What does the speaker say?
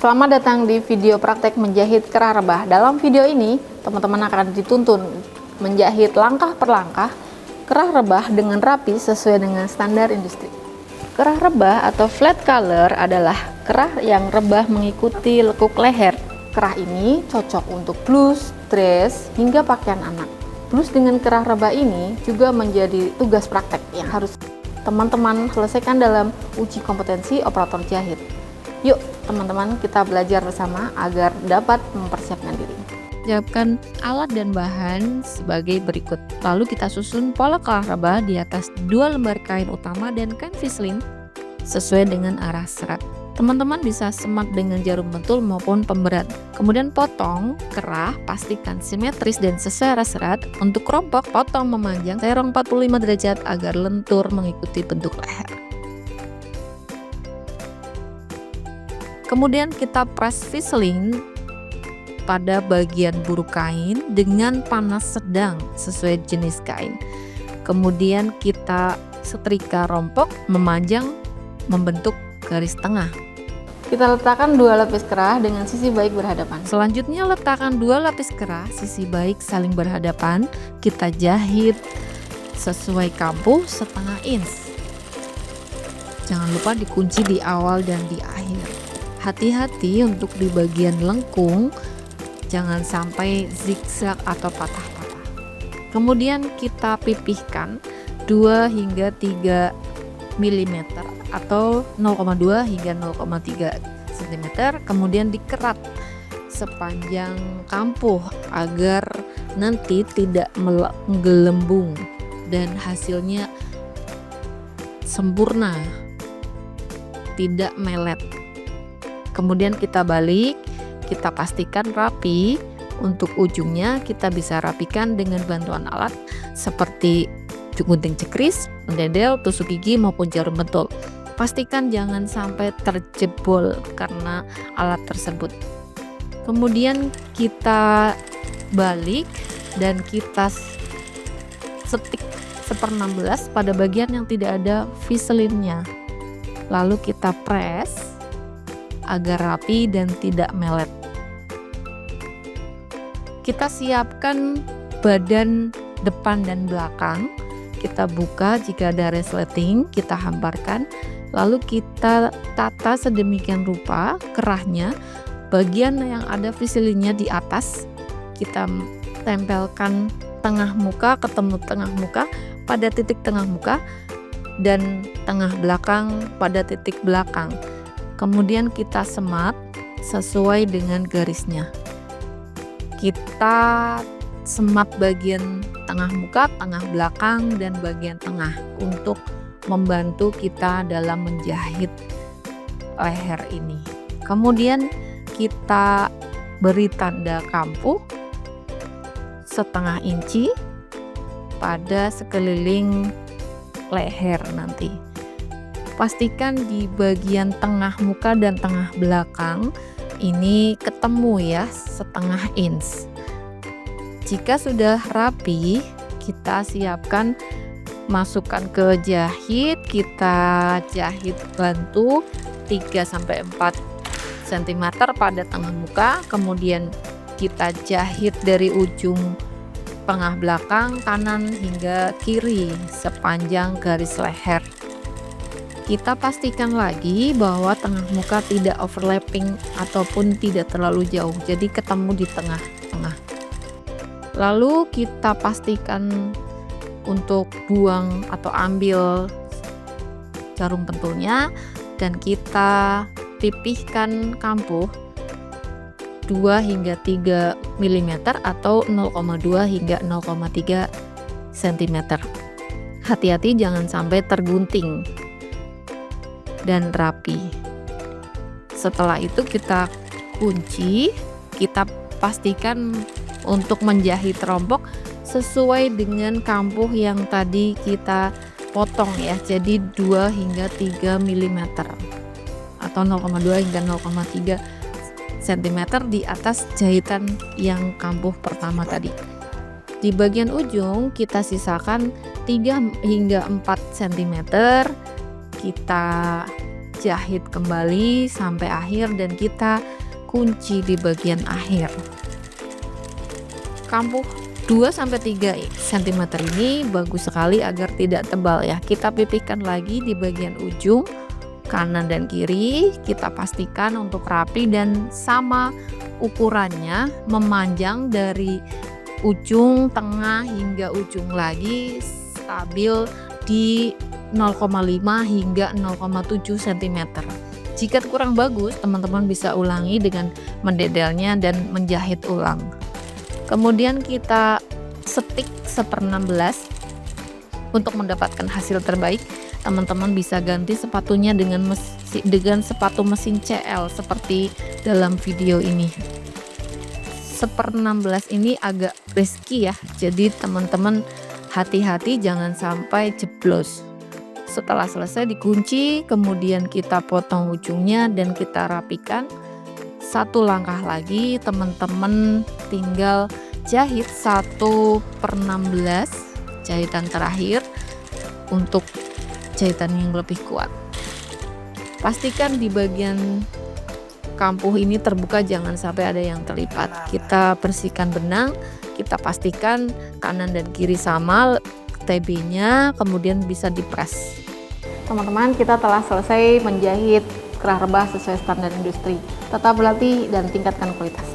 Selamat datang di video praktek menjahit kerah rebah. Dalam video ini, teman-teman akan dituntun menjahit langkah per langkah kerah rebah dengan rapi sesuai dengan standar industri. Kerah rebah atau flat color adalah kerah yang rebah mengikuti lekuk leher. Kerah ini cocok untuk blus, dress, hingga pakaian anak. Blus dengan kerah rebah ini juga menjadi tugas praktek yang harus teman-teman selesaikan dalam uji kompetensi operator jahit. Yuk teman-teman, kita belajar bersama agar dapat mempersiapkan diri. Siapkan alat dan bahan sebagai berikut. Lalu kita susun pola kerah rebah di atas 2 lembar kain utama dan kain fislin sesuai dengan arah serat. Teman-teman bisa semat dengan jarum pentul maupun pemberat. Kemudian potong kerah, pastikan simetris dan sesuai arah serat. Untuk kerompok, potong memanjang serong 45 derajat agar lentur mengikuti bentuk leher. Kemudian kita press fislin pada bagian buru kain dengan panas sedang sesuai jenis kain. Kemudian kita setrika rompok memanjang membentuk garis tengah. Kita letakkan 2 lapis kerah dengan sisi baik berhadapan. Selanjutnya letakkan 2 lapis kerah sisi baik saling berhadapan. Kita jahit sesuai kampuh setengah inch. Jangan lupa dikunci di awal dan di akhir. Hati-hati untuk di bagian lengkung, jangan sampai zigzag atau patah-patah. Kemudian kita pipihkan 2 hingga 3 mm atau 0,2 hingga 0,3 cm. Kemudian dikerat sepanjang kampuh agar nanti tidak menggelembung dan hasilnya sempurna, tidak melet. Kemudian kita balik, kita pastikan rapi. Untuk ujungnya kita bisa rapikan dengan bantuan alat seperti gunting cekris, mendedel, tusuk gigi maupun jarum pentul. Pastikan jangan sampai terjebol karena alat tersebut. Kemudian kita balik dan kita setik 1/16 pada bagian yang tidak ada fislinnya. Lalu kita press agar rapi dan tidak melet. Kita siapkan badan depan dan belakang. Kita buka jika ada resleting, kita hamparkan. Lalu kita tata sedemikian rupa kerahnya. Bagian yang ada fislinnya di atas, kita tempelkan tengah muka ketemu tengah muka pada titik tengah muka dan tengah belakang pada titik belakang. Kemudian kita semat sesuai dengan garisnya. Kita semat bagian tengah muka, tengah belakang, dan bagian tengah untuk membantu kita dalam menjahit leher ini. Kemudian kita beri tanda kampuh setengah inci pada sekeliling leher nanti. Pastikan di bagian tengah muka dan tengah belakang ini ketemu ya, setengah inch. Jika sudah rapi, kita siapkan masukkan ke jahit. Kita jahit bantu 3-4 cm pada tengah muka. Kemudian kita jahit dari ujung tengah belakang kanan hingga kiri sepanjang garis leher. Kita pastikan lagi bahwa tengah muka tidak overlapping ataupun tidak terlalu jauh, jadi ketemu di tengah-tengah. Lalu kita pastikan untuk buang atau ambil jarum pentulnya dan kita pipihkan kampuh 2 hingga 3 mm atau 0,2 hingga 0,3 cm. Hati-hati jangan sampai tergunting dan rapi. Setelah itu kita kunci, kita pastikan untuk menjahit rompok sesuai dengan kampuh yang tadi kita potong ya. Jadi 2 hingga 3 mm atau 0,2 hingga 0,3 cm di atas jahitan yang kampuh pertama tadi. Di bagian ujung kita sisakan 3 hingga 4 cm. Kita jahit kembali sampai akhir dan kita kunci di bagian akhir. Kampuh 2-3 cm ini bagus sekali agar tidak tebal ya. Kita pipihkan lagi di bagian ujung kanan dan kiri. Kita pastikan untuk rapi dan sama ukurannya, memanjang dari ujung tengah hingga ujung lagi stabil di 0,5 hingga 0,7 cm. Jika kurang bagus, teman-teman bisa ulangi dengan mendedelnya dan menjahit ulang. Kemudian kita setik 1/16 untuk mendapatkan hasil terbaik. Teman-teman bisa ganti sepatunya dengan sepatu mesin CL seperti dalam video ini. 1/16 ini agak risky ya, jadi teman-teman hati-hati jangan sampai jeblos. Setelah selesai dikunci, kemudian kita potong ujungnya dan kita rapikan. Satu langkah lagi, teman-teman tinggal jahit 1/16 jahitan terakhir untuk jahitan yang lebih kuat. Pastikan di bagian kampuh ini terbuka, jangan sampai ada yang terlipat. Kita bersihkan benang, kita pastikan kanan dan kiri sama TB-nya, kemudian bisa dipres. Teman-teman, kita telah selesai menjahit kerah rebah sesuai standar industri. Tetap berlatih dan tingkatkan kualitas.